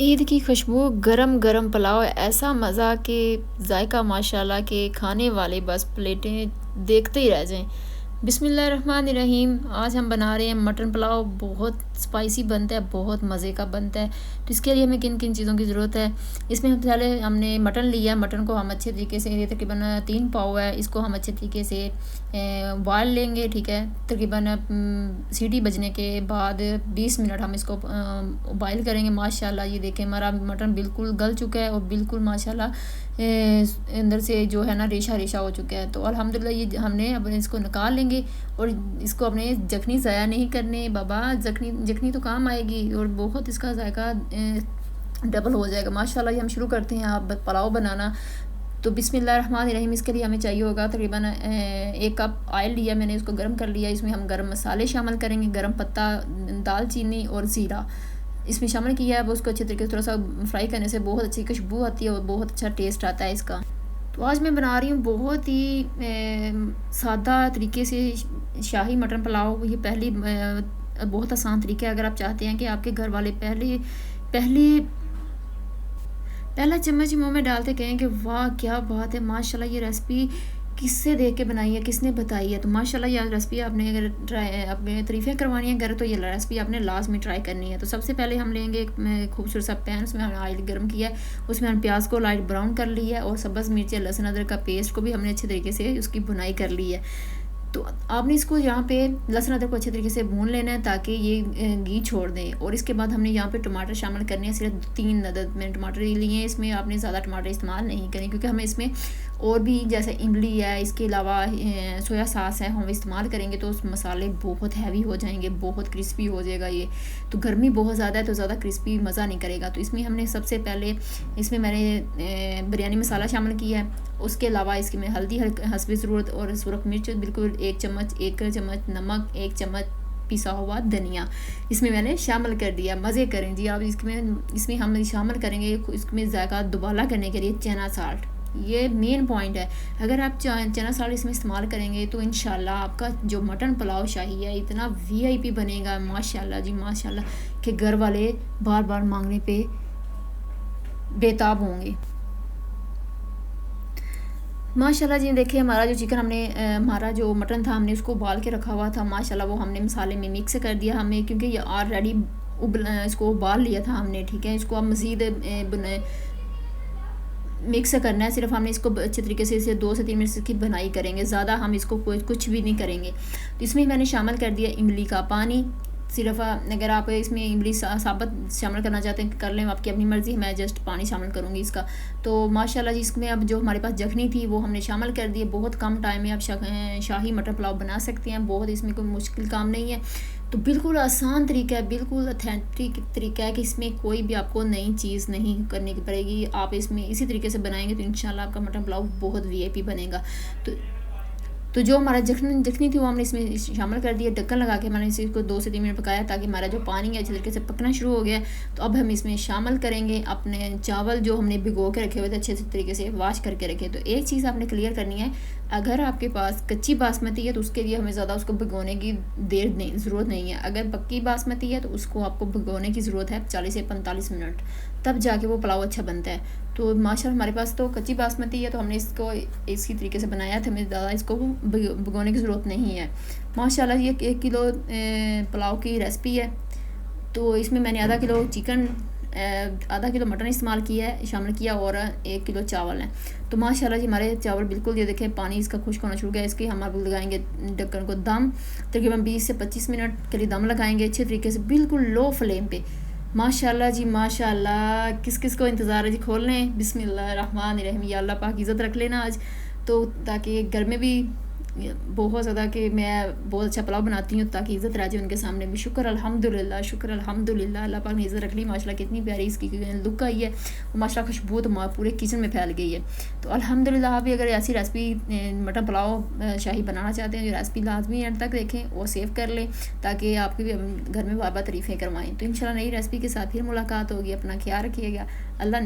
ईद की खुशबू, गरम गरम पुलाव, ऐसा मज़ा कि जायका माशाल्लाह के खाने वाले बस प्लेटें देखते ही रह जाएं। बिस्मिल्लाहिर्रहमानिर्रहीम। आज हम बना रहे हैं मटन पुलाव। बहुत स्पाइसी बनता है, बहुत मज़े का बनता है। तो इसके लिए हमें किन किन चीज़ों की ज़रूरत है। इसमें हम पहले हमने मटन लिया है। मटन को हम अच्छे तरीके से, ये तकरीबन 3 पाव है, इसको हम अच्छे तरीके से बॉयल लेंगे। ठीक है, तकरीबन सीटी बजने के बाद 20 मिनट हम इसको बॉयल करेंगे। माशाल्लाह ये देखें, हमारा मटन बिल्कुल गल चुका है और बिल्कुल माशाल्लाह अंदर से जो है ना रेशा रेशा हो चुका है। तो अल्हम्दुलिल्लाह ये हमने अब इसको निकाल लेंगे और इसको अपने जखनी ज़ाया नहीं करने बाबा। जखनी जखनी तो काम आएगी और बहुत इसका जायका डबल हो जाएगा। माशाल्लाह ये हम शुरू करते हैं आप पुलाव बनाना। तो बिस्मिल्लाहिर्रहमानिर्रहीम। इसके लिए हमें चाहिए होगा तकरीबन 1 कप ऑयल लिया मैंने, उसको गर्म कर लिया। इसमें हम गर्म मसाले शामिल करेंगे, गर्म पत्ता, दालचीनी और ज़ीरा इसमें शामिल किया है। अब उसको अच्छे तरीके से थोड़ा सा फ्राई करने से बहुत अच्छी खुशबू आती है और बहुत अच्छा टेस्ट आता है इसका। तो आज मैं बना रही हूँ बहुत ही सादा तरीके से शाही मटन पुलाव। ये बहुत आसान तरीका है। अगर आप चाहते हैं कि आपके घर वाले पहले पहला चम्मच मुंह में डालते कहें कि वाह क्या बात है, माशाल्लाह ये रेसिपी किससे देख के बनाई है, किसने बताई है। तो माशाल्लाह ये रेसिपी आपने अगर अपने तारीफ़ें करवानी है घर, तो ये रेसिपी आपने लास्ट में ट्राई करनी है। तो सबसे पहले हम लेंगे एक खूबसूरत सा पैन, उसमें हमने ऑयल गर्म किया है। उसमें हम प्याज को लाइट ब्राउन कर लिया है और सब्ज़ मिर्ची, लहसुन, अदरक का पेस्ट को भी हमने अच्छे तरीके से उसकी बुनाई कर ली है। तो आपने इसको यहाँ पे लहसुन अदरक को अच्छे तरीके से भून लेना है ताकि ये घी छोड़ दें। और इसके बाद हमने यहाँ पे टमाटर शामिल करने हैं। सिर्फ 3 अदद मैंने टमाटर लिए हैं। इसमें आपने ज़्यादा टमाटर इस्तेमाल नहीं करें क्योंकि हमें इसमें और भी जैसे इमली है, इसके अलावा सोया सॉस है, हम इस्तेमाल करेंगे तो उस मसाले बहुत हैवी हो जाएंगे, बहुत क्रिस्पी हो जाएगा ये। तो गर्मी बहुत ज़्यादा है तो ज़्यादा क्रिस्पी मज़ा नहीं करेगा। तो इसमें हमने सबसे पहले इसमें मैंने बिरयानी मसाला शामिल किया है। उसके अलावा इसकी में हल्दी हस्बे ज़रूरत और सुरख मिर्च बिल्कुल 1 चम्मच नमक, 1 चम्मच पिसा हुआ धनिया इसमें मैंने शामिल कर दिया। मज़े करें जी आप। इसमें हम शामिल करेंगे इसमें जायका दोबारा करने के लिए चना साल्ट। ये मेन पॉइंट है। अगर आप चना साल्ट इसमें इस्तेमाल करेंगे तो इंशाल्लाह आपका जो मटन पुलाव शाही है इतना VIP बनेगा माशाल्लाह जी माशाल्लाह कि घर वाले बार बार मांगने पे बेताब होंगे। माशाल्लाह जी देखिए, हमारा जो चिकन हमारा जो मटन था हमने उसको उबाल के रखा हुआ था। माशाल्लाह वो हमने मसाले में मिक्स कर दिया हमें, क्योंकि ये ऑलरेडी इसको उबाल लिया था हमने। ठीक है, इसको अब मज़ीद मिक्स करना है। सिर्फ हमने इसको अच्छे तरीके से इसे 2 से 3 मिनट की बनाई करेंगे, ज़्यादा हम इसको कुछ भी नहीं करेंगे। तो इसमें मैंने शामिल कर दिया इमली का पानी। सिर्फ अगर आप इसमें इमली साबुत शामिल करना चाहते हैं कर लें, आपकी अपनी मर्ज़ी है। मैं जस्ट पानी शामिल करूँगी इसका। तो माशाल्लाह जी इसमें अब जो हमारे पास जखनी थी वो हमने शामिल कर दी है। बहुत कम टाइम में आप शाही मटर पुलाव बना सकते हैं। बहुत इसमें कोई मुश्किल काम नहीं है। तो बिल्कुल आसान तरीका है, बिल्कुल ऑथेंटिक तरीका है कि इसमें कोई भी आपको नई चीज़ नहीं करनी पड़ेगी। आप इसमें इसी तरीके से बनाएंगे तो इंशाल्लाह आपका मटन पुलाव बहुत VIP बनेगा। तो जो हमारा जखनी थी वो हमने इसमें शामिल कर दिया। ढक्कन लगा के मैंने इसको 2 से 3 मिनट पकाया ताकि हमारा जो पानी है अच्छे तरीके से पकना शुरू हो गया। तो अब हम इसमें शामिल करेंगे अपने चावल जो हमने भिगो के रखे हुए थे, अच्छे तरीके से वॉश करके रखे। तो एक चीज़ आपने क्लियर करनी है, अगर आपके पास कच्ची बासमती है तो उसके लिए हमें ज़्यादा उसको भिगोने की ज़रूरत नहीं है। अगर पक्की बासमती है तो उसको आपको भिगोने की ज़रूरत है 40 से 45 मिनट, तब जाके वो पुलाव अच्छा बनता है। तो माशाल्लाह हमारे पास तो कच्ची बासमती है तो हमने इसको इसी तरीके से बनाया था। हमें ज़्यादा इसको भिगोने की ज़रूरत नहीं है। माशाल्लाह ये 1 किलो पुलाव की रेसिपी है। तो इसमें मैंने आधा किलो मटन इस्तेमाल किया है, शामिल किया, और 1 किलो चावल है। तो माशाल्लाह जी हमारे चावल बिल्कुल ये देखें पानी इसका खुश्क होना शुरू गया। इसके हम अब लगाएंगे ढक्कन को दम, तकरीबन 20 से 25 मिनट के लिए दम लगाएंगे अच्छे तरीके से बिल्कुल लो फ्लेम पे। माशाल्लाह जी माशाल्लाह। किस किस को इंतज़ार है जी, खोल लें। बिस्मिल्लाहिर्रहमानिर्रहीम। या अल्लाह पाक इज़्ज़त रख लेना आज तो, ताकि घर में भी बहुत ज़्यादा कि मैं बहुत अच्छा पुलाव बनाती हूँ ताकि इज़्ज़त रह जाए उनके सामने भी। शुक्र अल्हम्दुलिल्लाह, शुक्र अल्हम्दुलिल्लाह। अल्लाह पाक ने इज़्ज़त रख ली। माशाल्लाह कितनी प्यारी इसकी लुक आई है और माशाल्लाह खुशबू तो पूरे किचन में फैल गई है। तो अल्हम्दुलिल्लाह आप भी अगर ऐसी रेसिपी मटन पुलाव शाही बनाना चाहते हैं, जो रेसिपी लाजमी एंड तक देखें और सेव कर लें ताकि आपके भी घर में बार बार तारीफ़ें करवाएँ। तो इंशाल्लाह नई रेसिपी के साथ फिर मुलाकात होगी। अपना ख्याल रखिएगा। अल्लाह ने